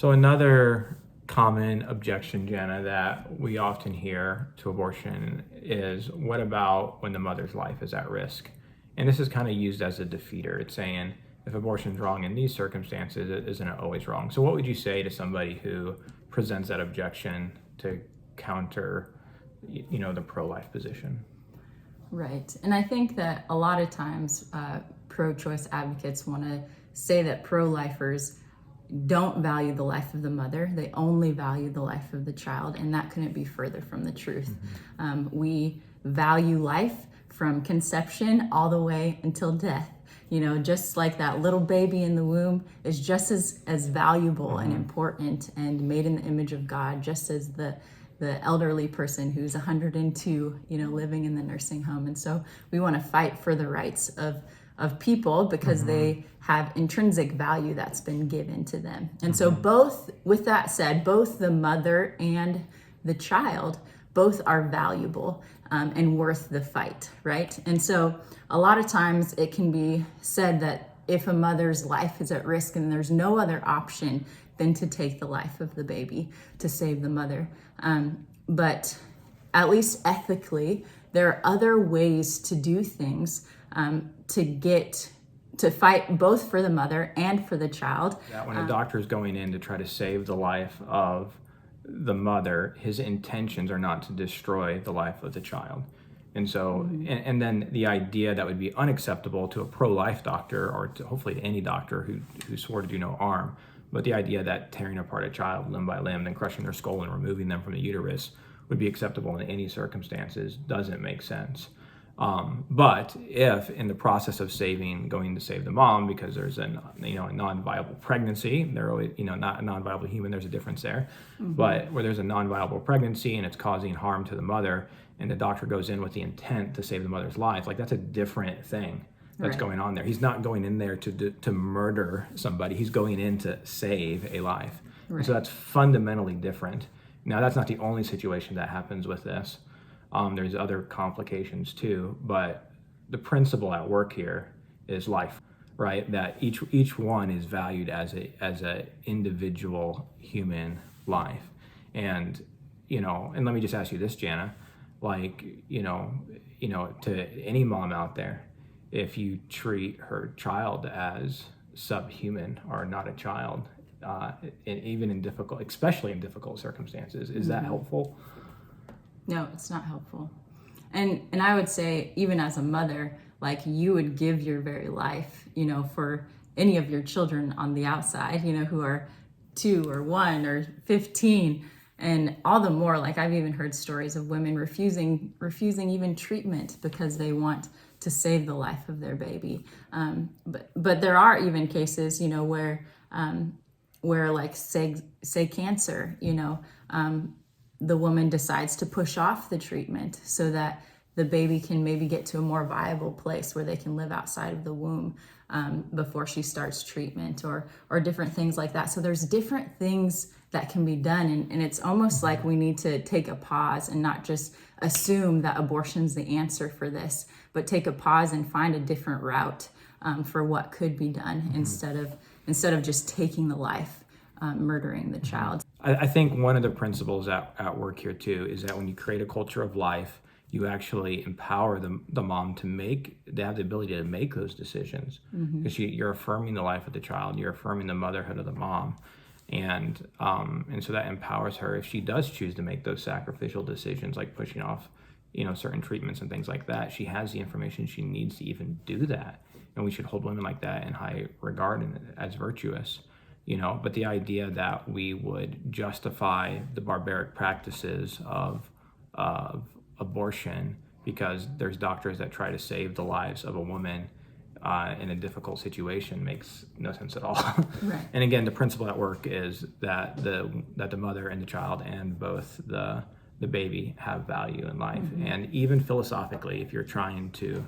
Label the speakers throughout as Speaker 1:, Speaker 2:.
Speaker 1: So another common objection, Jenna, that we often hear to abortion is, what about when the mother's life is at risk? And this is kind of used as a defeater. It's saying, if abortion's wrong in these circumstances, isn't it always wrong? So what would you say to somebody who presents that objection to counter, the pro-life position?
Speaker 2: Right. And I think that a lot of times pro-choice advocates want to say that pro-lifers don't value the life of the mother. They only value the life of the child, and that couldn't be further from the truth. We value life from conception all the way until death. Just like that little baby in the womb is just as valuable and important and made in the image of God, just as the elderly person who's 102, living in the nursing home. And so we want to fight for the rights of people because they have intrinsic value that's been given to them. And so with that said, both the mother and the child, both are valuable and worth the fight, right? And so a lot of times it can be said that if a mother's life is at risk and there's no other option than to take the life of the baby to save the mother. But at least ethically, there are other ways to do things to fight both for the mother and for the child.
Speaker 1: That when a doctor is going in to try to save the life of the mother, his intentions are not to destroy the life of the child. And so, and then the idea that would be unacceptable to a pro-life doctor, or to hopefully to any doctor who swore to do no harm, but the idea that tearing apart a child limb by limb, then crushing their skull and removing them from the uterus would be acceptable in any circumstances doesn't make sense. But if in the process of going to save the mom, because there's a non-viable pregnancy, they're always, not a non-viable human, there's a difference there, but where there's a non-viable pregnancy and it's causing harm to the mother, and the doctor goes in with the intent to save the mother's life, like that's a different thing that's going on there. He's not going in there to murder somebody. He's going in to save a life. Right. So that's fundamentally different. Now, that's not the only situation that happens with this. There's other complications too, but the principle at work here is life, right? That each one is valued as a individual human life. And, and let me just ask you this, Jana, to any mom out there, if you treat her child as subhuman or not a child, especially in difficult circumstances, is that helpful?
Speaker 2: No, it's not helpful. And I would say, even as a mother, you would give your very life, for any of your children on the outside, who are 2 or 1 or 15. And all the more, I've even heard stories of women refusing even treatment because they want to save the life of their baby. But there are even cases, where say cancer, the woman decides to push off the treatment so that the baby can maybe get to a more viable place where they can live outside of the womb before she starts treatment, or different things like that. So there's different things that can be done. And it's almost like we need to take a pause and not just assume that abortion's the answer for this, but take a pause and find a different route for what could be done instead of just taking the life, murdering the child.
Speaker 1: I think one of the principles at work here too is that when you create a culture of life, you actually empower the mom they have the ability to make those decisions, because you're affirming the life of the child, you're affirming the motherhood of the mom. And so that empowers her if she does choose to make those sacrificial decisions, like pushing off, certain treatments and things like that. She has the information she needs to even do that. And we should hold women like that in high regard and as virtuous, But the idea that we would justify the barbaric practices of abortion because there's doctors that try to save the lives of a woman in a difficult situation makes no sense at all.
Speaker 2: Right.
Speaker 1: And again, the principle at work is that the mother and the child and both the baby have value in life. And even philosophically, if you're trying to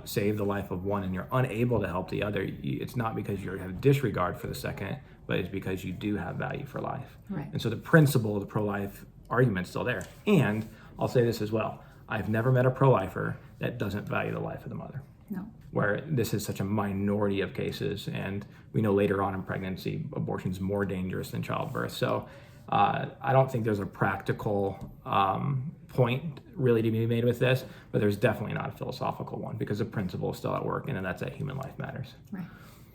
Speaker 1: save the life of one and you're unable to help the other, it's not because you have disregard for the second, but it's because you do have value for life.
Speaker 2: Right.
Speaker 1: And so the principle of the pro-life argument is still there. And I'll say this as well. I've never met a pro-lifer that doesn't value the life of the mother.
Speaker 2: No.
Speaker 1: Where this is such a minority of cases, and we know later on in pregnancy, abortion is more dangerous than childbirth. So I don't think there's a practical point really to be made with this, but there's definitely not a philosophical one, because the principle is still at work, and that's that human life matters.
Speaker 2: Right.